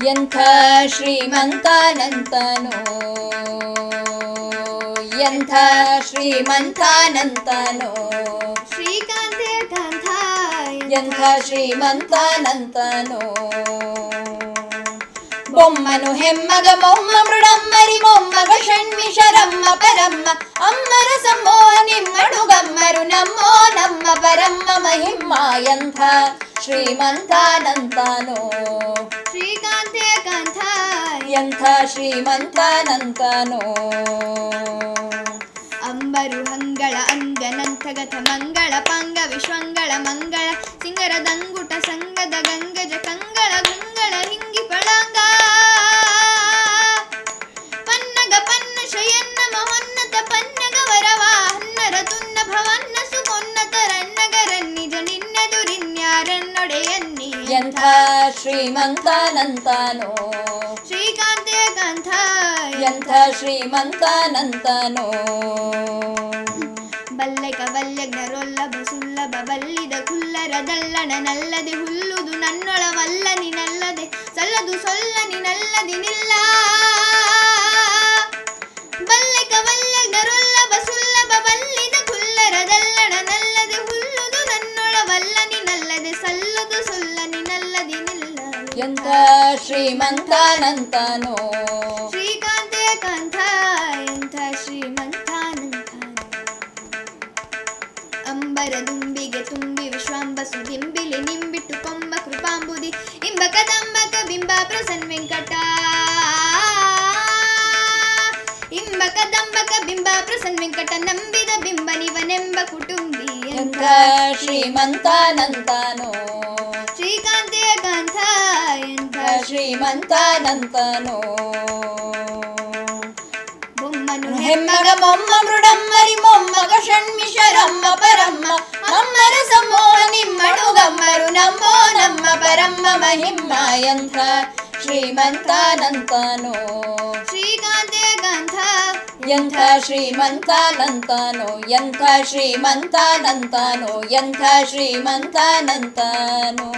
ಎಂಥ ಶ್ರೀಮಂತನಂತನೋ, ಎಂಥ ಶ್ರೀಮಂತನಂತನೋ, ಶ್ರೀಕಾಂತೆ ಕಾಂತ ಎಂಥ ಶ್ರೀಮಂತನಂತನೋ. ಬೊಮ್ಮನು ಹೆಮ್ಮಗ ಮೊಮ್ಮ ಮೃಡಮ್ಮರಿ ಮೊಮ್ಮಗ ಷಣ್ಮಿಷರಮ್ಮ ಪರಮ್ಮ ಅಮ್ಮರ ಸಮ್ಮೋಹ ನಿಮ್ಮಡು ಗಮ್ಮರು ನಮ್ಮೋ ನಮ್ಮ ಪರಮ್ಮ ಮಹಿಮ್ಮ. ಎಂಥ ಶ್ರೀಮಂತನಂತನೋ, ಶ್ರೀಕಾಂತೆ ಕಾಂತ ಎಂಥ ಶ್ರೀಮಂತನಂತನೋ. ಅಂಬರು ಹಂಗಳ ಅಂಗನಂಥಗತ ಮಂಗಳ ಪಾಂಗ ವಿಶ್ವಂಗಳ ಮಂಗಳ ಸಿಂಗರದಂಗುಟ ಸಂಗದ ಗಂಗಜ ಕಂಗಳ ಗುಂಗಳ ಹಿಂಗಿ ಪಳಂಗ ಪನ್ನಗ ಪನ್ನ ಶಯನ್ನ ಮಹೋನ್ನತ ಪನ್ನಗ ವರವ ಹನ್ನರ ತುನ್ನ ಭವನ್ನ ಸುಮೋನ್ನತ ರನ್ನಗರನ್ನಿಜ ನಿನ್ನೆದುರಿನ್ಯಾರನ್ನೊಡೆಯನ್ನಿ. ಎಂಥ ಶ್ರೀಮಂತನಂತನೋ, ಶ್ರೀಕಾಂತೆ ಕಾಂತ ಎಂಥ ಶ್ರೀಮಂತನಂತನೋ. ಬಲ್ಲೆಕ ಬಲ್ಲೆಗ್ನರೊಲ್ಲಭ ಸುಲ್ಲಭ ಬಲ್ಲಿದ ಕುಲ್ಲರದಲ್ಲಣ ನಲ್ಲದೆ ಹುಲ್ಲುದು ನನ್ನೊಳವಲ್ಲ ನಿನಲ್ಲದೆ ಸಲ್ಲದು ಸೊಲ್ಲ ನಿನಲ್ಲದಿ ನಿಲ್ಲ. ಬಲ್ಲೆಕ ಬಲ್ಲೆಗ್ನರೊಲ್ಲಭ ಸುಲ್ಲಭ ಬಲ್ಲಿದ ಕುಲ್ಲರದಲ್ಲಣ ನಲ್ಲದೆ ಹುಲ್ಲುದು ನನ್ನೊಳವಲ್ಲ ನಿನಲ್ಲದೆ ಸಲ್ಲದು ಸೊಲ್ಲ ನಿನಲ್ಲದಿ ನಿಲ್ಲ. ಎಂಥ ಶ್ರೀಮಂತನಂತನೋ, ಶ್ರೀಕಾಂತೆ ಕಾಂತ ಎಂಥ ಶ್ರೀಮಂತನಂತನೋ. ಅಂಬರ ದುಂಬಿಗೆ ತುಂಬಿ ವಿಶ್ವಾಂಬ ಸುದಿಂಬಿಲಿ ನಿಂಬಿಟ್ಟು ಕೊಂಬ ಕೃಪಾಂಬುದಿ ಇಂಬ ಕದಂಬಕ ಬಿಂಬ ಪ್ರಸನ್ ವೆಂಕಟ ಇಂಬ ಕದಂಬಕ ಬಿಂಬ ಪ್ರಸನ್ ವೆಂಕಟ ನಂಬಿದ ಬಿಂಬನಿವನೆಂಬ ಕುಟುಂಬಿ. ಎಂಥ ಶ್ರೀಮಂತನಂತನೋ, ಶ್ರೀಕಾಂತೆ ಕಾಂತ ಎಂಥ ಶ್ರೀಮಂತನಂತನೋ. ಬೊಮ್ಮನು ಹೆಮ್ಮಗ ಮೊಮ್ಮ ಮೃಡಮ್ಮರಿ ಮೊಮ್ಮಗ ಷಣ್ಮಿಷರಮ್ಮ ಪರಮ್ಮ ಅಮ್ಮರ ಸಮ್ಮೋಹ ನಿಮ್ಮಡು ಗಮ್ಮರು ನಮ್ಮೋ ನಮ್ಮ ಪರಮ್ಮ ಮಹಿಮ್ಮ. ಎಂಥ ಶ್ರೀಮಂತನಂತನೋ, ಶ್ರೀಕಾಂತೆ ಕಾಂತ ಎಂಥ ಶ್ರೀಮಂತನಂತನೋ, ಎಂಥ ಶ್ರೀಮಂತನಂತನೋ, ಎಂಥ ಶ್ರೀಮಂತನಂತನೋ.